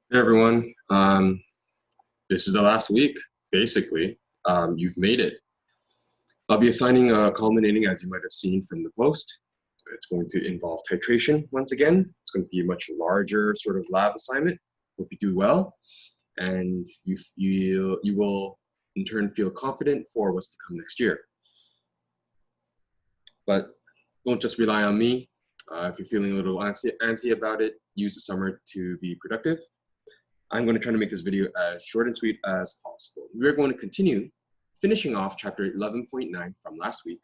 Hey everyone, this is the last week, basically. You've made it. I'll be assigning a culminating, as you might have seen from the post. It's going to involve titration once again. It's going to be a much larger sort of lab assignment. Hope you do well, and you will in turn feel confident for what's to come next year. But don't just rely on me. If you're feeling a little antsy about it, use the summer to be productive. I'm going to try to make this video as short and sweet as possible. We're going to continue finishing off chapter 11.9 from last week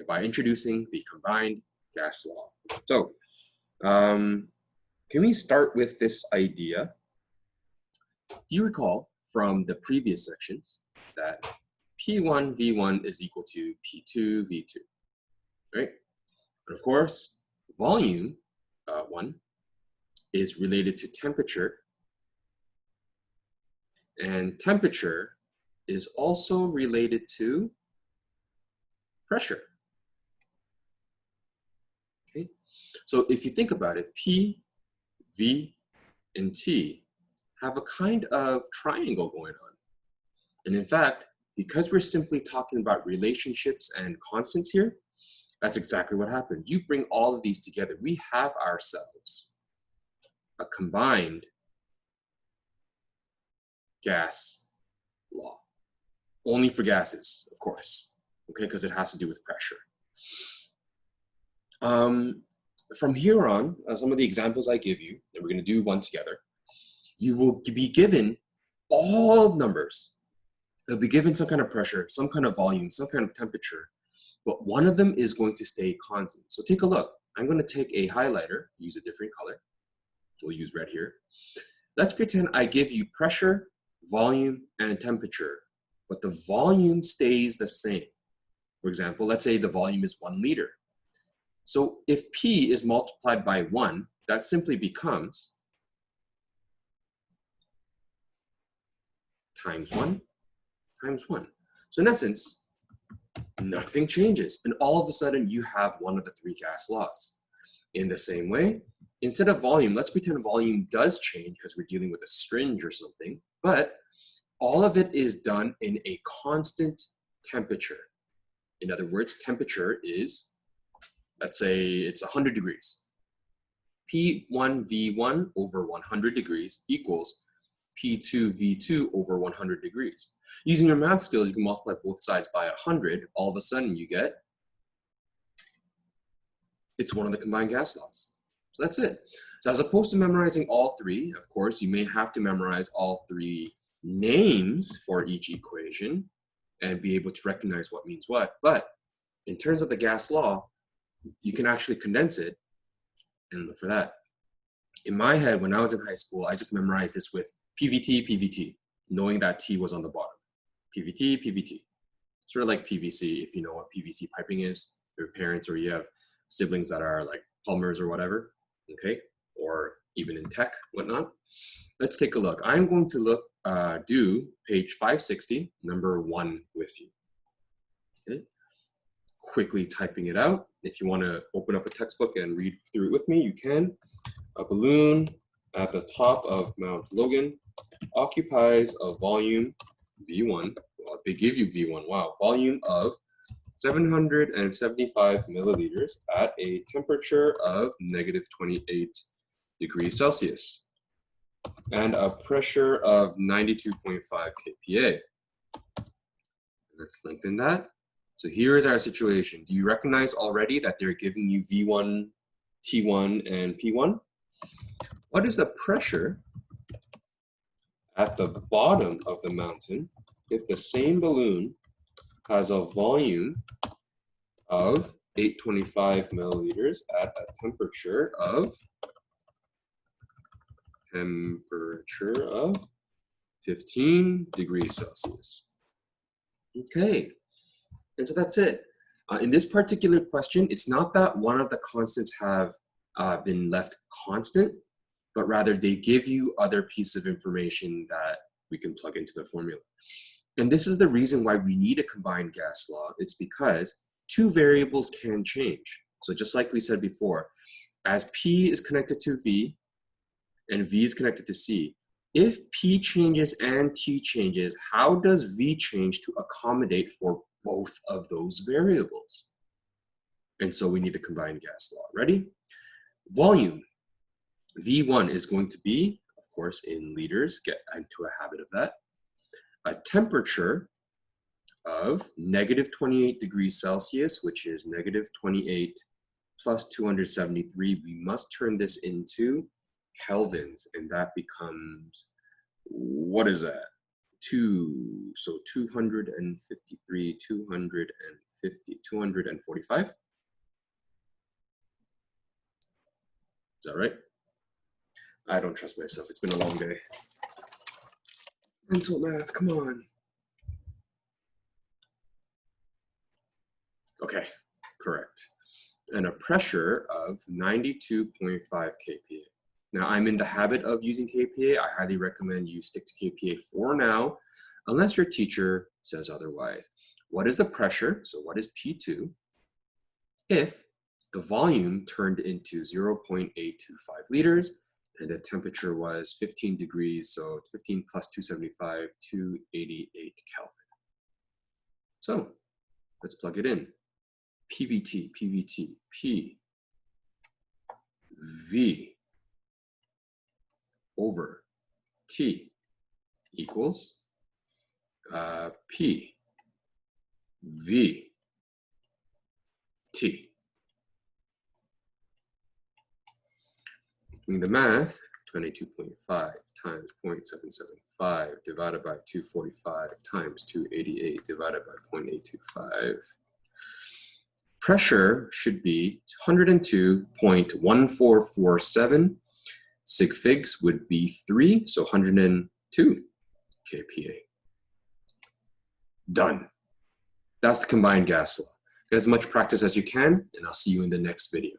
by introducing the combined gas law. So can we start with this idea? Do you recall from the previous sections that P1 V1 is equal to P2 V2, right? And of course, volume 1 is related to temperature, and temperature is also related to pressure. Okay, so if you think about it, P, V, and T have a kind of triangle going on. And in fact, because we're simply talking about relationships and constants here, that's exactly what happened. You bring all of these together, we have ourselves a combined gas law. Only for gases, of course, okay, because it has to do with pressure. From here on, some of the examples I give you, and we're going to do one together, you will be given all numbers. They'll be given some kind of pressure, some kind of volume, some kind of temperature, but one of them is going to stay constant. So take a look. I'm going to take a highlighter, use a different color. We'll use red here. Let's pretend I give you pressure, volume, and temperature, but the volume stays the same. For example, let's say the volume is 1 liter. So if P is multiplied by 1, that simply becomes times 1 times 1. So in essence, nothing changes. And all of a sudden, you have one of the 3 gas laws. In the same way, instead of volume, let's pretend volume does change because we're dealing with a syringe or something, but all of it is done in a constant temperature. In other words, temperature is, let's say it's 100 degrees. P1 V1 over 100 degrees equals P2 V2 over 100 degrees. Using your math skills, you can multiply both sides by 100. All of a sudden, you get, it's one of the combined gas laws. So that's it. So as opposed to memorizing all 3, of course, you may have to memorize all 3 names for each equation and be able to recognize what means what. But in terms of the gas law, you can actually condense it and look for that. In my head, when I was in high school, I just memorized this with PVT, PVT, knowing that T was on the bottom. PVT, PVT. Sort of like PVC, if you know what PVC piping is, your parents or you have siblings that are like plumbers or whatever, okay? Or even in tech, whatnot. Let's take a look. I'm going to do page 560, number 1 with you. Okay. Quickly typing it out. If you want to open up a textbook and read through it with me, you can. A balloon at the top of Mount Logan occupies a volume V1. Well, they give you V1. Wow. Volume of 775 milliliters at a temperature of -28 degrees Celsius and a pressure of 92.5 kPa. Let's lengthen that. So here is our situation. Do you recognize already that they're giving you V1, T1, and P1? What is the pressure at the bottom of the mountain if the same balloon has a volume of 825 milliliters at a temperature of 15 degrees Celsius? Okay, and so that's it. In this particular question, it's not that one of the constants have been left constant, but rather they give you other pieces of information that we can plug into the formula. And this is the reason why we need a combined gas law. It's because 2 variables can change. So just like we said before, as P is connected to V and V is connected to C, if P changes and T changes, how does V change to accommodate for both of those variables? And so we need the combined gas law. Ready? Volume. V1 is going to be, of course, in liters. Get into a habit of that. A temperature of negative 28 degrees Celsius, which is negative 28 plus 273. We must turn this into kelvins, and that becomes, what is that? 253, 250, 245. Is that right? I don't trust myself. It's been a long day. Mental math, come on. Okay, correct. And a pressure of 92.5 kPa. Now, I'm in the habit of using kPa. I highly recommend you stick to kPa for now, unless your teacher says otherwise. What is the pressure? So what is P2 if the volume turned into 0.825 liters and the temperature was 15 degrees, so 15 plus 275, 288 Kelvin. So let's plug it in. PVT, P, V over T equals P, V, T. Doing the math, 22.5 times 0.775 divided by 245 times 288 divided by 0.825. Pressure should be 102.1447. Sig figs would be 3, so 102 kPa. Done. That's the combined gas law. Get as much practice as you can, and I'll see you in the next video.